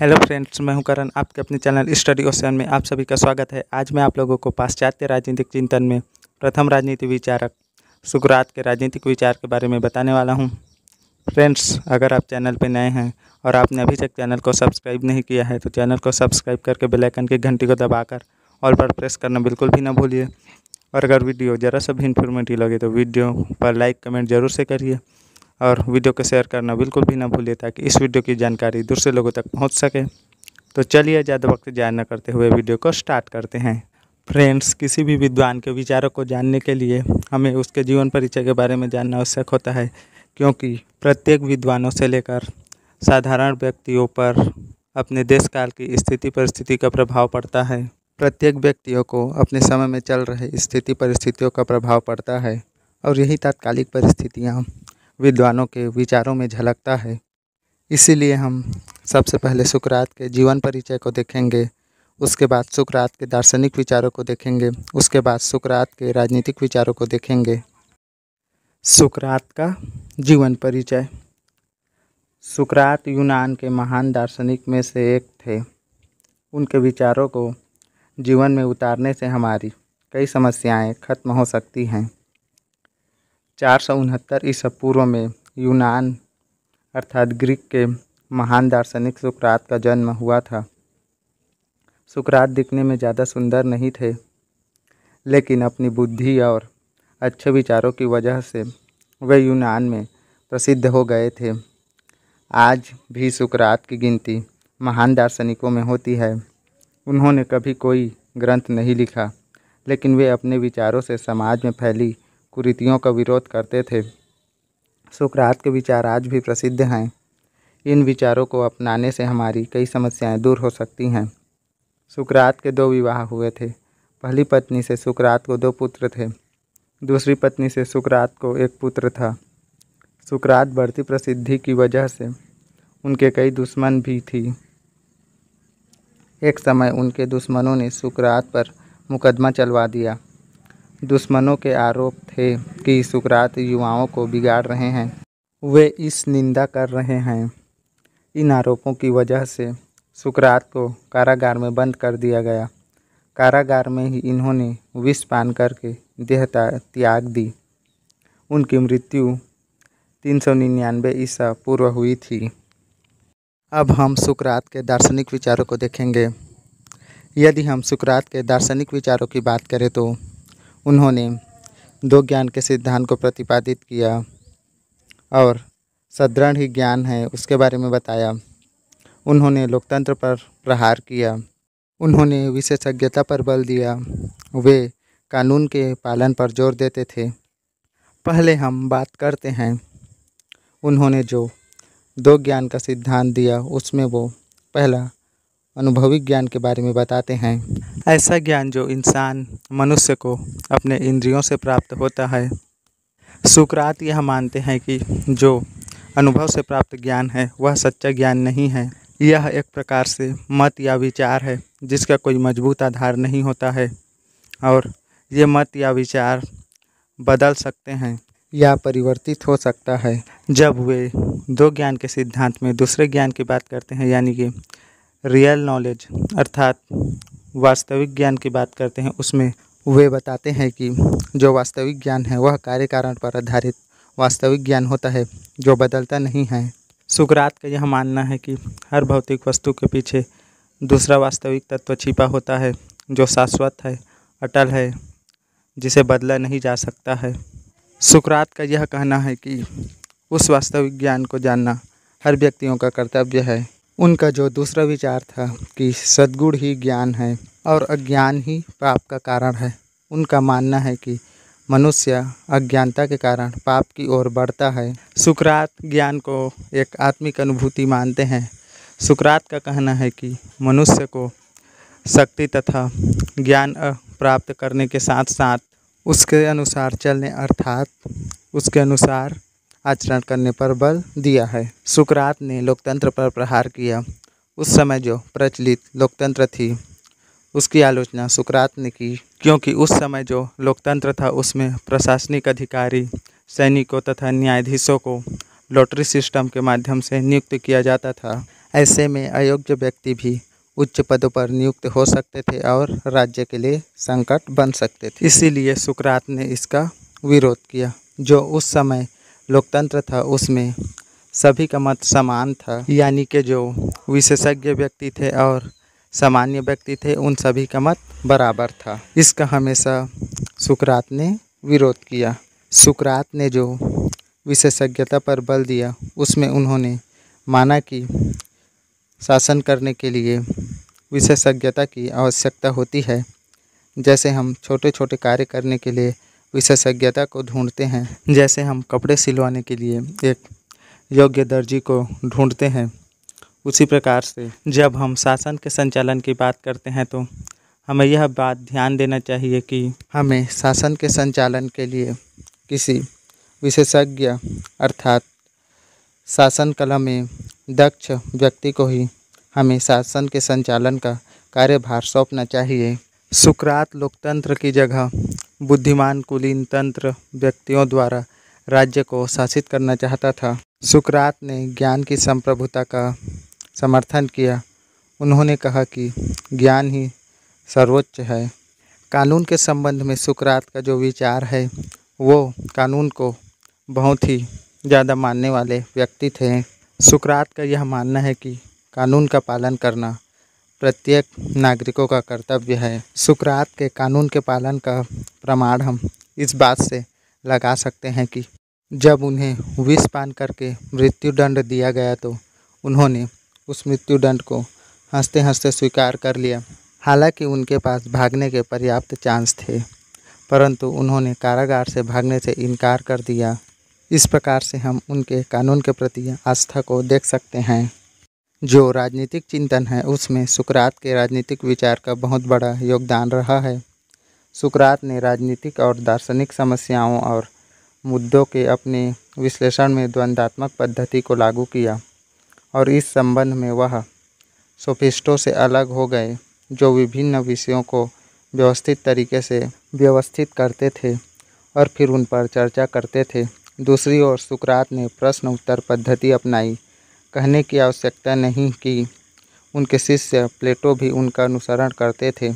Hello friends, मैं हूं करण। आपके अपने चैनल स्टडी ओशन में आप सभी का स्वागत है। आज मैं आप लोगों को पाश्चात्य राजनीतिक चिंतन में प्रथम राजनीति विचारक सुकरात के राजनीतिक विचार के बारे में बताने वाला हूं। फ्रेंड्स, अगर आप चैनल पर नए हैं और आपने अभी तक चैनल को सब्सक्राइब नहीं किया है तो चैनल को सब्सक्राइब करके बेल आइकन की घंटी को दबाकर ऑल पर प्रेस करना बिल्कुल भी ना भूलिए। और अगर वीडियो ज़रा सा भी इन्फॉर्मेटिव लगे तो वीडियो पर लाइक कमेंट ज़रूर से करिए और वीडियो को शेयर करना बिल्कुल भी ना भूलिए ताकि इस वीडियो की जानकारी दूसरे लोगों तक पहुंच सके। तो चलिए ज़्यादा वक्त ज़ाया न करते हुए वीडियो को स्टार्ट करते हैं। फ्रेंड्स, किसी भी विद्वान के विचारों को जानने के लिए हमें उसके जीवन परिचय के बारे में जानना आवश्यक होता है, क्योंकि प्रत्येक विद्वानों से लेकर साधारण व्यक्तियों पर अपने देश काल की स्थिति परिस्थिति का प्रभाव पड़ता है। प्रत्येक व्यक्तियों को अपने समय में चल रहे स्थिति परिस्थितियों का प्रभाव पड़ता है और यही तात्कालिक परिस्थितियाँ विद्वानों के विचारों में झलकता है। इसीलिए हम सबसे पहले सुकरात के जीवन परिचय को देखेंगे, उसके बाद सुकरात के दार्शनिक विचारों को देखेंगे, उसके बाद सुकरात के राजनीतिक विचारों को देखेंगे। सुकरात का जीवन परिचय। सुकरात यूनान के महान दार्शनिक में से एक थे। उनके विचारों को जीवन में उतारने से हमारी कई समस्याएं खत्म हो सकती हैं। 469 ईसा पूर्व में यूनान अर्थात ग्रीक के महान दार्शनिक सुकरात का जन्म हुआ था। सुकरात दिखने में ज़्यादा सुंदर नहीं थे, लेकिन अपनी बुद्धि और अच्छे विचारों की वजह से वे यूनान में प्रसिद्ध हो गए थे। आज भी सुकरात की गिनती महान दार्शनिकों में होती है। उन्होंने कभी कोई ग्रंथ नहीं लिखा, लेकिन वे अपने विचारों से समाज में फैली कुरीतियों का विरोध करते थे। सुकरात के विचार आज भी प्रसिद्ध हैं। इन विचारों को अपनाने से हमारी कई समस्याएं दूर हो सकती हैं। सुकरात के 2 विवाह हुए थे। पहली पत्नी से सुकरात को 2 पुत्र थे। दूसरी पत्नी से सुकरात को 1 पुत्र था। सुकरात बढ़ती प्रसिद्धि की वजह से उनके कई दुश्मन भी थी। एक समय उनके दुश्मनों ने सुकरात पर मुकदमा चलवा दिया। दुश्मनों के आरोप थे कि सुकरात युवाओं को बिगाड़ रहे हैं, वे इस निंदा कर रहे हैं। इन आरोपों की वजह से सुकरात को कारागार में बंद कर दिया गया। कारागार में ही इन्होंने विष पान करके देह त्याग दी। उनकी मृत्यु 399 ईसा पूर्व हुई थी। अब हम सुकरात के दार्शनिक विचारों को देखेंगे। यदि हम सुकरात के दार्शनिक विचारों की बात करें तो उन्होंने 2 ज्ञान के सिद्धांत को प्रतिपादित किया और सदृढ़ ही ज्ञान है उसके बारे में बताया। उन्होंने लोकतंत्र पर प्रहार किया। उन्होंने विशेषज्ञता पर बल दिया। वे कानून के पालन पर जोर देते थे। पहले हम बात करते हैं उन्होंने जो 2 ज्ञान का सिद्धांत दिया, उसमें वो पहला अनुभवी ज्ञान के बारे में बताते हैं। ऐसा ज्ञान जो इंसान मनुष्य को अपने इंद्रियों से प्राप्त होता है। सुकरात यह मानते हैं कि जो अनुभव से प्राप्त ज्ञान है वह सच्चा ज्ञान नहीं है। यह एक प्रकार से मत या विचार है जिसका कोई मजबूत आधार नहीं होता है और ये मत या विचार बदल सकते हैं या परिवर्तित हो सकता है। जब वे 2 ज्ञान के सिद्धांत में दूसरे ज्ञान की बात करते हैं, यानी कि रियल नॉलेज अर्थात वास्तविक ज्ञान की बात करते हैं, उसमें वे बताते हैं कि जो वास्तविक ज्ञान है वह कार्य कारण पर आधारित वास्तविक ज्ञान होता है जो बदलता नहीं है। सुकरात का यह मानना है कि हर भौतिक वस्तु के पीछे दूसरा वास्तविक तत्व छिपा होता है जो शाश्वत है, अटल है, जिसे बदला नहीं जा सकता है। सुकरात का यह कहना है कि उस वास्तविक ज्ञान को जानना हर व्यक्तियों का कर्तव्य है। उनका जो दूसरा विचार था कि सद्गुण ही ज्ञान है और अज्ञान ही पाप का कारण है। उनका मानना है कि मनुष्य अज्ञानता के कारण पाप की ओर बढ़ता है। सुकरात ज्ञान को एक आत्मिक अनुभूति मानते हैं। सुकरात का कहना है कि मनुष्य को शक्ति तथा ज्ञान प्राप्त करने के साथ साथ उसके अनुसार चलने अर्थात उसके अनुसार आचरण करने पर बल दिया है। सुकरात ने लोकतंत्र पर प्रहार किया। उस समय जो प्रचलित लोकतंत्र थी उसकी आलोचना सुकरात ने की, क्योंकि उस समय जो लोकतंत्र था उसमें प्रशासनिक अधिकारी, सैनिकों तथा न्यायाधीशों को लॉटरी सिस्टम के माध्यम से नियुक्त किया जाता था। ऐसे में अयोग्य व्यक्ति भी उच्च पदों पर नियुक्त हो सकते थे और राज्य के लिए संकट बन सकते थे। इसीलिए सुकरात ने इसका विरोध किया। जो उस समय लोकतंत्र था उसमें सभी का मत समान था, यानी कि जो विशेषज्ञ व्यक्ति थे और सामान्य व्यक्ति थे उन सभी का मत बराबर था। इसका हमेशा सुकरात ने विरोध किया। सुकरात ने जो विशेषज्ञता पर बल दिया उसमें उन्होंने माना कि शासन करने के लिए विशेषज्ञता की आवश्यकता होती है। जैसे हम छोटे छोटे कार्य करने के लिए विशेषज्ञता को ढूंढते हैं, जैसे हम कपड़े सिलवाने के लिए एक योग्य दर्जी को ढूंढते हैं, उसी प्रकार से जब हम शासन के संचालन की बात करते हैं तो हमें यह बात ध्यान देना चाहिए कि हमें शासन के संचालन के लिए किसी विशेषज्ञ अर्थात शासन कला में दक्ष व्यक्ति को ही हमें शासन के संचालन का कार्यभार सौंपना चाहिए। सुकरात लोकतंत्र की जगह बुद्धिमान कुलीन तंत्र व्यक्तियों द्वारा राज्य को शासित करना चाहता था। सुकरात ने ज्ञान की संप्रभुता का समर्थन किया। उन्होंने कहा कि ज्ञान ही सर्वोच्च है। कानून के संबंध में सुकरात का जो विचार है वो कानून को बहुत ही ज़्यादा मानने वाले व्यक्ति थे। सुकरात का यह मानना है कि कानून का पालन करना प्रत्येक नागरिकों का कर्तव्य है। सुकरात के कानून के पालन का प्रमाण हम इस बात से लगा सकते हैं कि जब उन्हें विष पान करके मृत्युदंड दिया गया तो उन्होंने उस मृत्युदंड को हंसते हंसते स्वीकार कर लिया। हालांकि उनके पास भागने के पर्याप्त चांस थे, परंतु उन्होंने कारागार से भागने से इनकार कर दिया। इस प्रकार से हम उनके कानून के प्रति आस्था को देख सकते हैं। जो राजनीतिक चिंतन है उसमें सुकरात के राजनीतिक विचार का बहुत बड़ा योगदान रहा है। सुकरात ने राजनीतिक और दार्शनिक समस्याओं और मुद्दों के अपने विश्लेषण में द्वंद्वात्मक पद्धति को लागू किया और इस संबंध में वह सोफिस्टों से अलग हो गए जो विभिन्न विषयों को व्यवस्थित तरीके से व्यवस्थित करते थे और फिर उन पर चर्चा करते थे। दूसरी ओर सुकरात ने प्रश्न उत्तर पद्धति अपनाई। कहने की आवश्यकता नहीं कि उनके शिष्य प्लेटो भी उनका अनुसरण करते थे।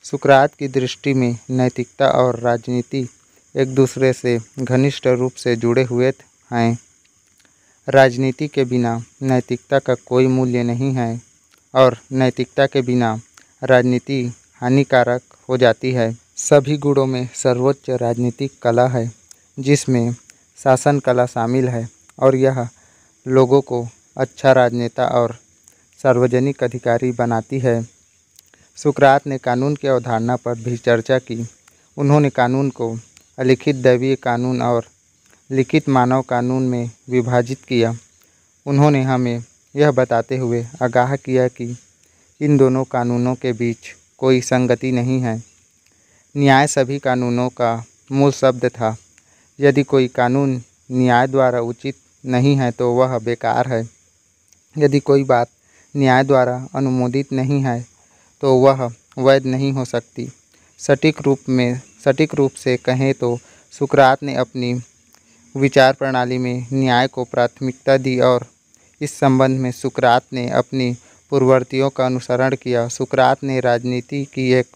सुकरात की दृष्टि में नैतिकता और राजनीति एक दूसरे से घनिष्ठ रूप से जुड़े हुए हैं। राजनीति के बिना नैतिकता का कोई मूल्य नहीं है और नैतिकता के बिना राजनीति हानिकारक हो जाती है। सभी गुणों में सर्वोच्च राजनीतिक कला है जिसमें शासन कला शामिल है और यह लोगों को अच्छा राजनेता और सार्वजनिक अधिकारी बनाती है। सुकरात ने कानून की अवधारणा पर भी चर्चा की। उन्होंने कानून को अलिखित दैवीय कानून और लिखित मानव कानून में विभाजित किया। उन्होंने हमें यह बताते हुए आगाह किया कि इन दोनों कानूनों के बीच कोई संगति नहीं है। न्याय सभी कानूनों का मूल शब्द था। यदि कोई कानून न्याय द्वारा उचित नहीं है तो वह बेकार है। यदि कोई बात न्याय द्वारा अनुमोदित नहीं है तो वह वैध नहीं हो सकती। सटीक रूप से कहें तो सुकरात ने अपनी विचार प्रणाली में न्याय को प्राथमिकता दी और इस संबंध में सुकरात ने अपनी पूर्ववर्तियों का अनुसरण किया। सुकरात ने राजनीति की एक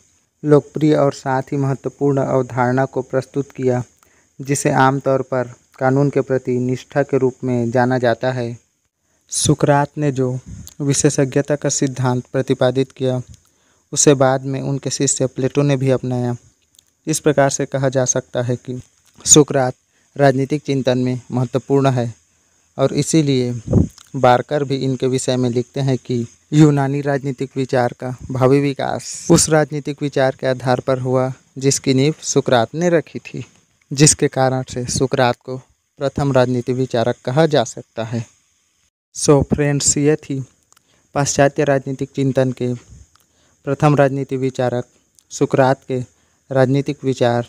लोकप्रिय और साथ ही महत्वपूर्ण अवधारणा को प्रस्तुत किया जिसे आमतौर पर कानून के प्रति निष्ठा के रूप में जाना जाता है। सुकरात ने जो विशेषज्ञता का सिद्धांत प्रतिपादित किया उसे बाद में उनके शिष्य प्लेटो ने भी अपनाया। इस प्रकार से कहा जा सकता है कि सुकरात राजनीतिक चिंतन में महत्वपूर्ण है और इसीलिए बारकर भी इनके विषय में लिखते हैं कि यूनानी राजनीतिक विचार का भावी विकास उस राजनीतिक विचार के आधार पर हुआ जिसकी नींव सुकरात ने रखी थी, जिसके कारण से सुकरात को प्रथम राजनीतिक विचारक कहा जा सकता है। सो फ्रेंड्स, ये थी पाश्चात्य राजनीतिक चिंतन के प्रथम राजनीतिक विचारक सुकरात के राजनीतिक विचार।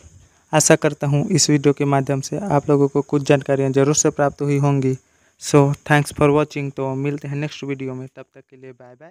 आशा करता हूँ इस वीडियो के माध्यम से आप लोगों को कुछ जानकारियाँ जरूर से प्राप्त हुई होंगी। So thanks for watching. तो मिलते हैं नेक्स्ट वीडियो में, तब तक के लिए बाय बाय।